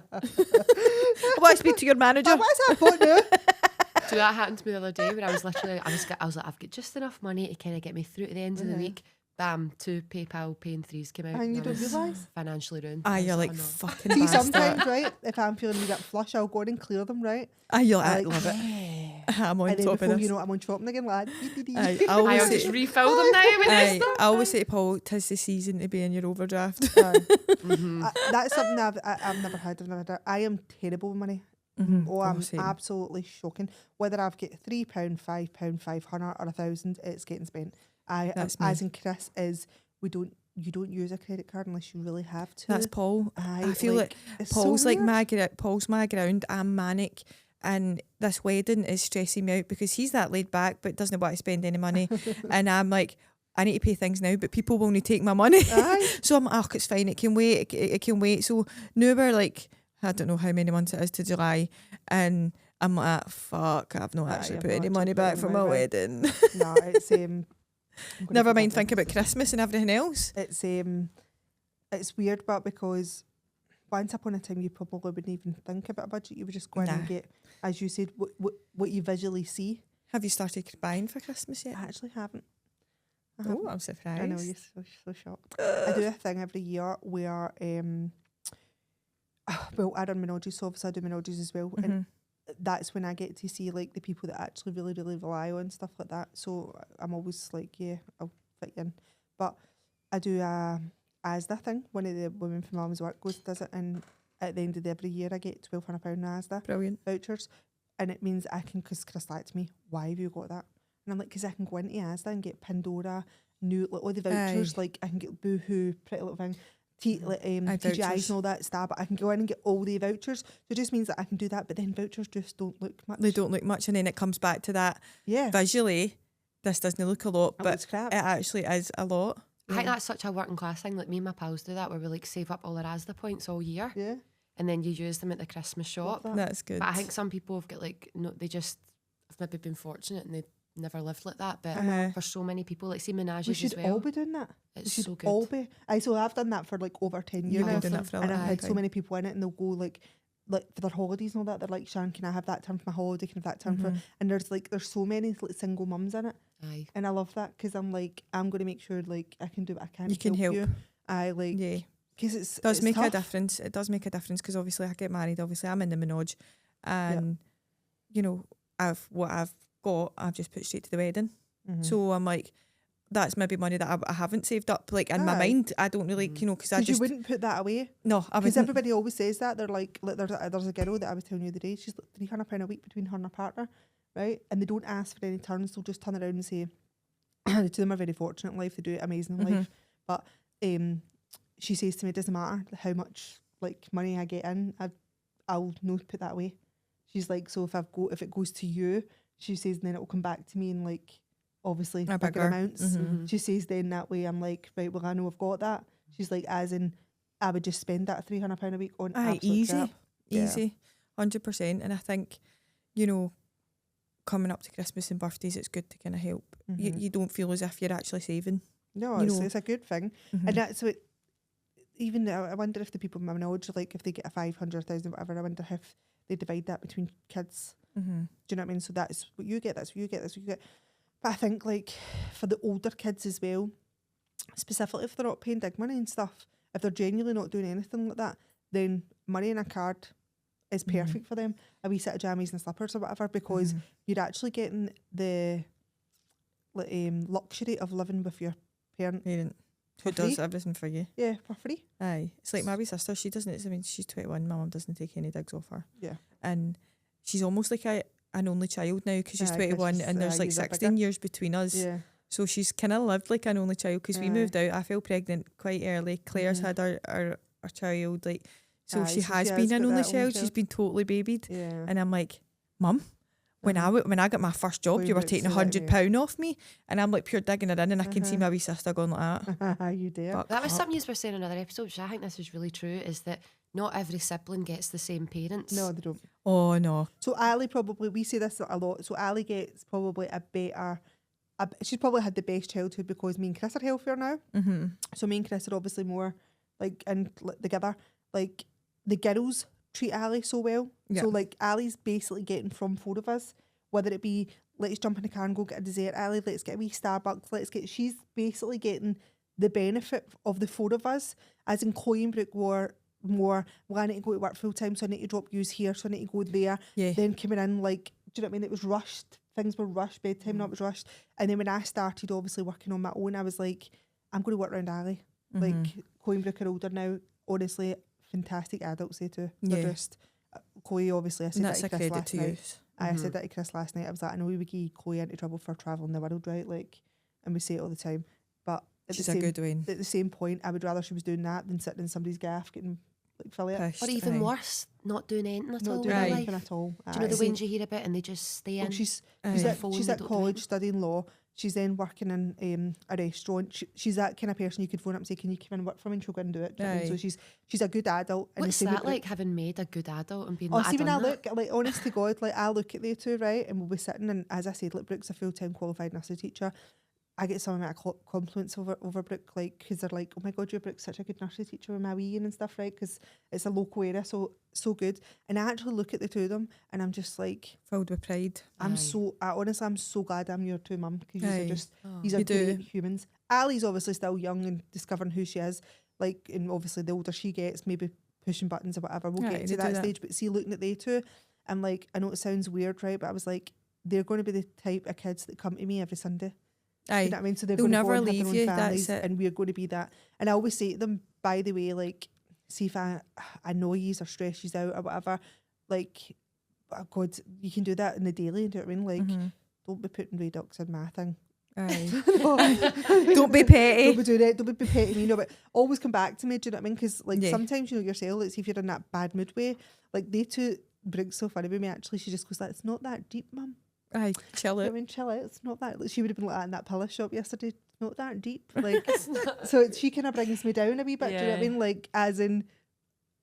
want to speak to your manager. Oh, what is that bought now? So that happened to me the other day where I was like, I've got just enough money to kind of get me through to the end of the week. Bam, 2 PayPal Pay in 3s came out. And you I don't was realise? financially ruined. Ah, I was you're like oh, no. fucking See, bastard. sometimes, right, if I'm feeling a bit flush, I'll go in and clear them, right? Ah, you're like, I Like, love it. yeah. I'm on And then top of before this. you know it, I'm on shopping again, lad. Aye, I I'll always just say, refill them now when aye, it's I always say to Paul, 'tis the season to be in your overdraft. That's something I've never had. I've never had. I am terrible with money. Mhm. Oh, I'm same. absolutely shocking. Whether I've got £3, £5, 500 or 1,000, it's getting spent. That's As me. in Chris is, you don't use a credit card unless you really have to. That's Paul. Aye, I feel like it's so Paul's like weird. Paul's my ground. I'm manic, and this wedding is stressing me out because he's that laid back but doesn't want to spend any money, and I'm like, I need to pay things now, but people will only take my money. Aye. So I'm like, oh, it's fine. It can wait. It can wait. So now we're like, I don't know how many months it is to July, and I'm like, fuck, I've not Aye, actually I've put not any actually money put back any for money my back. wedding. No, it's I'm gonna Never put mind that think down. about Christmas and everything else. It's weird, but because once upon a time you probably wouldn't even think about a budget. You would just go in and Nah. get, as you said, what you visually see. Have you started buying for Christmas yet? I actually haven't. I Oh, haven't. I'm surprised. I know, you're so shocked. I do a thing every year where, well, I run Menodges, so obviously I do Menodges as well. And Mhm. that's when I get to see like the people that actually really, really rely on stuff like that. So I'm always like, yeah, I'll fit you in. But I do a ASDA thing. One of the women from Mum's work does it, and at the end of every year I get £1,200 ASDA Brilliant. vouchers, and it means I can, because Chris likes me, why have you got that? And I'm like, because I can go into Asda and get Pandora, new, like all the vouchers, Aye. like I can get Boohoo, Pretty Little Thing, like, Aye, TGI's vouchers. and all that stuff, but I can go in and get all the vouchers. So it just means that I can do that, but then vouchers just don't look much. They don't look much, and then it comes back to that Yeah. visually. This doesn't look a lot, It but looks crap. it actually is a lot. I think that's such a working class thing. Like me and my pals do that, where we like save up all our ASDA points all year, Yeah. and then you use them at the Christmas shop. that. That's good. But I think some people have got like no, they just have maybe been fortunate and they never lived like that. But Uh-huh. for so many people, like see Menages We should as well. all be doing that. It's we should so good. all be. So I've done that for like over 10 years You've been now. doing that for a And long I've had time. so many people in it, and they'll go like for their holidays and all that. They're like, Shan, can I have that term for my holiday? Can I have that term for? Mhm. And there's so many like single mums in it, Aye. and I love that because I'm like, I'm going to make sure like I can do what I can. You to can help. you. I like Yeah. because it's Does make tough. a difference. It does make a difference because obviously I get married. Obviously I'm in the Menage, and you know what I've got, I've just put straight to the wedding. Mhm. So I'm like, that's maybe money that I haven't saved up. Like in my Aye. mind, I don't really, you know, because I 'Cause you just wouldn't put that away. no, I Because wouldn't. everybody always says that. They're like there's a girl that I was telling you the other day, she's like £300 a week between her and her partner, right? And they don't ask for any turns, they'll just turn around and say the two of them are very fortunate in life, they do it amazing in life. But she says to me, it doesn't matter how much like money I get in, I'll not put that away. She's like, so if it goes to you, she says, then it will come back to me in like obviously A bigger bigger. amounts. Mhm. She says then that way I'm like, right, well I know I've got that. She's like, as in I would just spend that £300 a week on Aye, absolute easy, crap. Yeah. easy, 100%. And I think, you know, coming up to Christmas and birthdays, it's good to kind of help. Mhm. You don't feel as if you're actually saving. No, you it's, know. it's a good thing. Mhm. And that's what, even I wonder if the people in my knowledge, like if they get a 500,000 whatever, I wonder if they divide that between kids. Mhm. Do you know what I mean? So that's what you get, that's what you get, that's what you get. But I think like for the older kids as well, specifically if they're not paying big money and stuff, if they're genuinely not doing anything like that, then money in a card is perfect for them. A wee set of jammies and slippers or whatever, because Mhm. you're actually getting the luxury of living with your parent. Parent who For does free? everything for you. Yeah, for free. Aye, it's like my wee sister. She doesn't. I mean, she's 21. My mum doesn't take any digs off her. Yeah. And she's almost like an only child now because she's Aye, 'cause 21, she's, and there's like you're 16 bigger. years between us. Yeah. So she's kind of lived like an only child because we Aye. moved out. I fell pregnant quite early. Claire's Mhm. had our child. Like, so Aye, she so has she been has an got only that only child. She's child. been totally babied. Yeah. And I'm like, Mum, when I got my first job, Well, you were but taking so let me- £100 off me, and I'm like pure digging it in, and I can see Uh-huh. my wee sister going like that. You dare. Fuck That was up. something you were saying in another episode, which I think this is really true, is that not every sibling gets the same parents. No, they don't. Oh no. So Ali probably, we say this a lot, so Ali gets probably she's probably had the best childhood because me and Chris are healthier now. Mm-hmm. So me and Chris are obviously more together. Like the girls treat Ali so well. Yeah. So like Ali's basically getting from four of us, whether it be let's jump in a car and go get a dessert, Ali, let's get a wee Starbucks, she's basically getting the benefit of the four of us, as in Chloe and Brooke were more, well, I need to go to work full time, so I need to drop yous here, so I need to go there. Yeah. Then coming in, like, do you know what I mean? It was rushed. Things were rushed, bedtime, not was rushed. And then when I started obviously working on my own, I was like, I'm going to work around Ali. Like, Chloe and Brooke are older now. Honestly, fantastic adults, they too. They're Yeah. just, Chloe, obviously, I said And that that's to a Chris credit last to night. you. I said that to Chris last night. I was like, I know we would get Chloe into trouble for travelling the world, right? Like, and we say it all the time. But at She's the a same, good one. at the same point, I would rather she was doing that than sitting in somebody's gaff getting like Philly. Pissed, Or even aye. worse, not doing anything at all Not in doing their Aye. life. anything at all. Do you know the Aye. ones you hear about and they just stay in? Well, she's Aye. at, phone, she's they at don't do college anything. studying law. She's then working in a restaurant. She's that kind of person you could phone up and say, "Can you come and work for me?" And she'll go and do it. Do you know what I mean? Aye. So she's a good adult. And the What's same with that Brooke. like, having made a good adult and being Oh, like, see, when I done that? look, like, honest to God, like, I look at the two, right, and we'll be sitting, and as I said, like, Brooke's a full-time qualified nursery teacher. I get some amount of compliments over Brooke, like, because they're like, oh my God, your Brooke's such a good nursery teacher with my wee and stuff, right? Because it's a local area, so good. And I actually look at the two of them and I'm just like, Filled with pride. I'm honestly, I'm so glad I'm your two mum, because Aye. these are just, these are You do. great humans. Ali's obviously still young and discovering who she is, like, and obviously the older she gets, maybe pushing buttons or whatever, we'll Aye, get they to do that that. stage. But see, looking at they two, I'm like, I know it sounds weird, right? But I was like, they're going to be the type of kids that come to me every Sunday. Aye. You know what I mean? So they're They'll going to never go and have leave their own you, families, that's it. and we're going to be that. And I always say to them, by the way, like, see if I know yous or stress yous out or whatever, like, oh God, you can do that in the daily. Do you know what I mean? Like, Mhm. don't be putting Redox in my thing. Aye. Don't Don't be petty. Don't be doing it. Don't be petty me. No, but always come back to me. Do you know what I mean? Because like Yeah. sometimes you know yourself. Like, see if you're in that bad mood way. Like they two. Brooke's so funny with me. Actually, she just goes like, "It's not that deep, mum." Aye, chill You know what I it. mean, chill out. It's not that. Like, she would have been like that in that pillow shop yesterday. It's not that deep. Like, so she kind of brings me down a wee bit. Do you know what I Yeah. mean? Like, as in,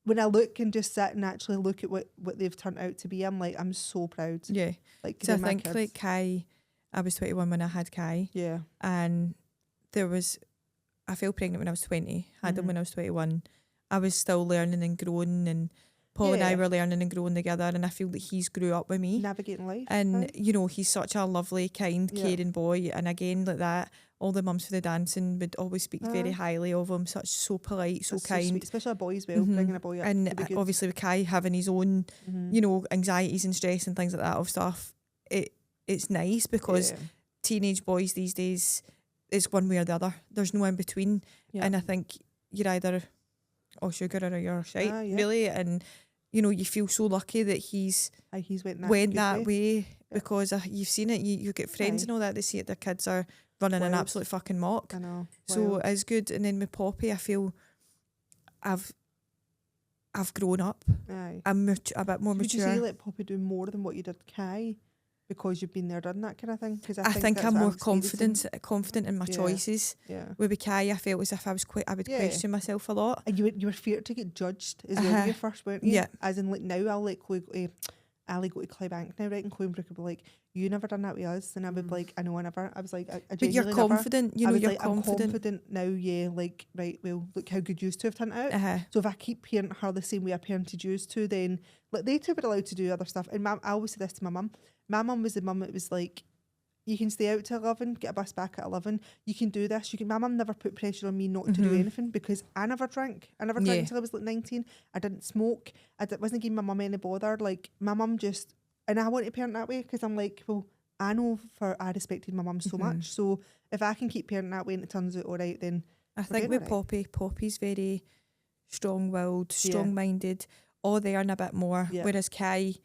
when I look and just sit and actually look at what they've turned out to be, I'm like, I'm so proud. Yeah. Like, So I they're my think kids. like Kai, I was 21 when I had Kai, yeah, and I fell pregnant when I was 20, had him Mhm. when I was 21. I was still learning and growing, and Paul and I Yeah. were learning and growing together, and I feel that he's grew up with me. navigating life. And aye. you know, he's such a lovely, kind, Yeah. caring boy. And again, like that, all the mums for the dancing would always speak very Aye. highly of him. So polite, so That's kind. sweet, especially a boy as well. Mhm. Bringing a boy up And to be good. obviously with Kai having his own, Mhm. you know, anxieties and stress and things like that of stuff, it's nice because Yeah. teenage boys these days, it's one way or the other. There's no in between. Yeah. And I think you're either all sugar or you're shite, Ah, yeah. really. And you know, you feel so lucky that he's Aye, he's went that, went good that way, Yeah. because you've seen it. You get friends Aye. and all that. They see it. Their kids are running an Wild. absolute fucking mock. I know. So wild. it's good. And then with Poppy, I feel I've grown up. Aye. I'm a bit more Would you mature. say let Poppy do more than what you did Kai, because you've been there, done that kind of thing? Because I think that's I'm what more experiencing. confident in my Yeah. choices. Yeah. With Kai, I felt as if I would Yeah. question myself a lot. And you were feared to get judged as well when Uh-huh. you first weren't you? Yeah. As in, like, now I'll let Ali go to Clybank now, right? And Chloe and Brooke would be like, you never done that with us. And I would be like, I know I never. I was like, I But you're genuinely never. confident. You I know, was you're like, I'm confident. confident now, yeah. Like, right, well, look how good you two have turned out. Uh-huh. So if I keep parenting her the same way I parented you two, then like they two were allowed to do other stuff. And I always say this to my mum. My mum was the mum that was like, you can stay out till 11, get a bus back at 11. You can do this. My mum never put pressure on me not to do Mhm. anything, because I never drank. I never Yeah. drank until I was like 19. I didn't smoke. Wasn't giving my mum any bother. Like, my mum just, and I want to parent that way, because I'm like, well, I know I respected my mum so Mhm. much. So if I can keep parenting that way and it turns out all right, then I We're think doing with alright. Poppy's very strong-willed, Yeah. strong-minded, all there and a bit more. Yeah. Whereas Kai,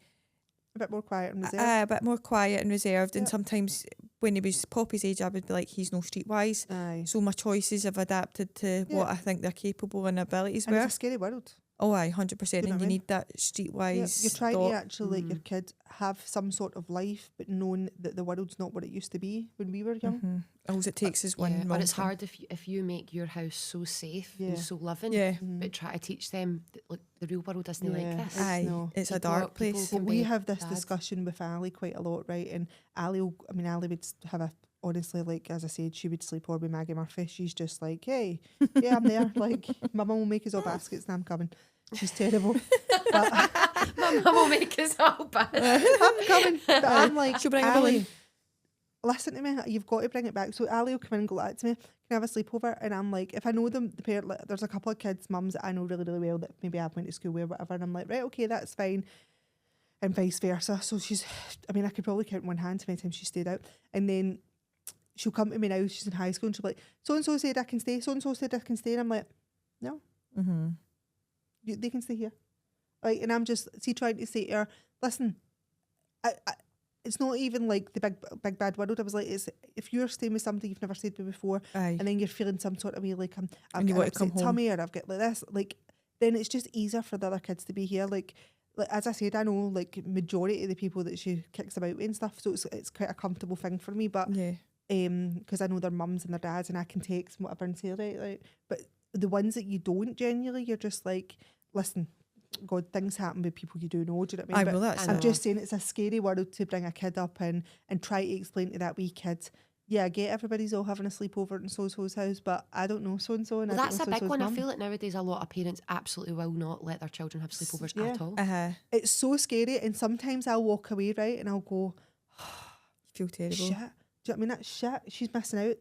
a bit more quiet and reserved. a bit more quiet and reserved. And Yeah. sometimes when he was Poppy's age, I would be like, he's no streetwise. Aye. So my choices have adapted to Yeah. what I think they're capable and abilities And were. it's a scary world. Oh, aye, 100%. You know And what you I mean? need that Yeah, streetwise you're trying thought. to actually let your kid have some sort of life, but knowing that the world's not what it used to be when we were young. Mhm. All it takes is one Yeah, wrong or it's thing. hard if you make your house so safe Yeah. and so loving, Yeah. Mhm. but try to teach them that, look, the real world isn't Yeah, like this. it's Aye, no. it's a People- dark people place. Well, can we be have this bad. discussion with Ali quite a lot, right? And Ali would have honestly, like, as I said, she would sleep over with Maggie Murphy. She's just like, hey, yeah, I'm there. Like, my mum will make us all baskets and I'm coming. She's terrible. But My mum will make us all bad. I'm coming. But I'm like, She'll bring a Ali, balloon. listen to me, you've got to bring it back. So Ali will come in and go like that to me, can I have a sleepover? And I'm like, if I know them, the parent, like, there's a couple of kids' mums that I know really, really well that maybe I've went to school with or whatever, and I'm like, right, okay, that's fine. And vice versa. So I could probably count one hand how many times she stayed out. And then she'll come to me now, she's in high school, and she'll be like, so-and-so said I can stay, so-and-so said I can stay. And I'm like, no, Mm-hmm. they can stay here. Like, and I'm just trying to say to her, listen, I it's not even like the big bad world. I was like, it's if you're staying with somebody you've never stayed with before, Aye. and then you're feeling some sort of way like I've And you got want an to come upset home. tummy, or I've got like this, like, then it's just easier for the other kids to be here. Like as I said, I know like majority of the people that she kicks about with and stuff, so it's quite a comfortable thing for me. But Yeah. because I know their mums and their dads, and I can text and whatever and say right, like, but the ones that you don't genuinely, you're just like, listen, God, things happen with people you do know. Do you know what I mean? Aye, well, But that's I'm it. just saying it's a scary world to bring a kid up in and try to explain to that wee kid yeah, I get everybody's all having a sleepover at so-and-so's house, but I don't know so-and-so and Well, I don't that's know a big so-and-so's one. I mum. feel like nowadays a lot of parents absolutely will not let their children have sleepovers Yeah. at all. It's so scary, and sometimes I'll walk away, right, and I'll go, Feel terrible. shit. Do you know what I mean? That's shit. She's missing out.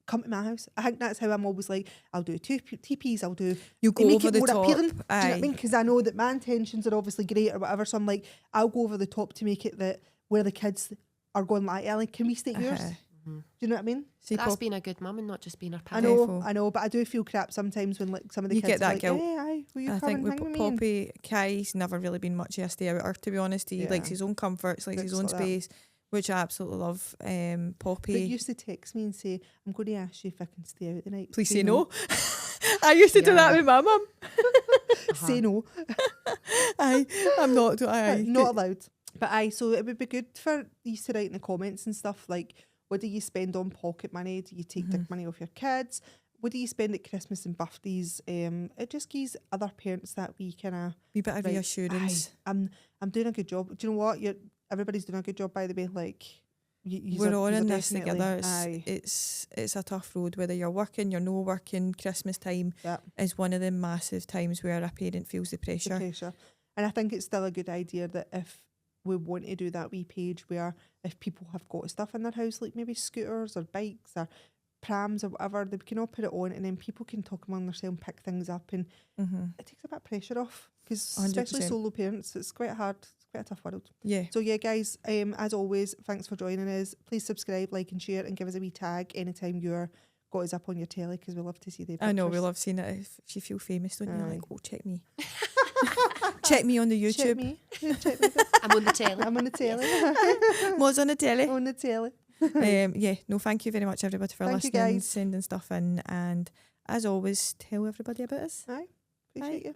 Come to my house. I think that's how I'm always like, I'll do two TPs, I'll do... You They go make over it the more top. appealing. Do you know what I Aye. mean? Because I know that my intentions are obviously great or whatever, so I'm like, I'll go over the top to make it that where the kids are going like, Ellie, can we stay at yours? Do you know what I mean? See, That's Pop, being a good mum and not just being a I parent. know, Careful. but I do feel crap sometimes when like some of the You kids get that are like, guilt. hey, aye, will you I come think and with hang with me? And Poppy, Kai's never really been much of a stay outer, to be honest. He likes Yeah. his own comforts, likes his Looks own like that. space, which I absolutely love. But Poppy, used to text me and say, I'm going to ask you if I can stay out the night. please say no. I used to do that Yeah. with my mum. Say no. Aye, I'm not. Aye, Not allowed. But aye, so it would be good for you to write in the comments and stuff like, what do you spend on pocket money? Do you take dick money off your kids? What do you spend at Christmas and birthdays? It just gives other parents that we kind of Wee bit of reassurance. I'm doing a good job. Do you know what? Everybody's doing a good job, by the way. Like We're all in this definitely- together. Aye. It's a tough road. Whether you're working, you're no working. Christmas time Yeah. is one of the massive times where a parent feels the The pressure. pressure. And I think it's still a good idea that if we want to do that wee page where if people have got stuff in their house, like maybe scooters or bikes or prams or whatever, they can all put it on and then people can talk among themselves and pick things up, and it takes a bit of pressure off because especially 100%. solo parents, it's quite hard. It's quite a tough world. Yeah. So yeah, guys, as always, thanks for joining us. Please subscribe, like and share, and give us a wee tag anytime you're got us up on your telly because we love to see the pictures. I know, we love seeing it. If you feel famous, don't you? Aye. Like, oh, check me. Check me on the Check YouTube. me. Check me. I'm on the telly. I'm on the telly. Was on the telly. On the telly. Yeah, no, thank you very much, everybody, for Thank you, listening, guys. sending stuff in, and as always, tell everybody about us. Aye. Appreciate you.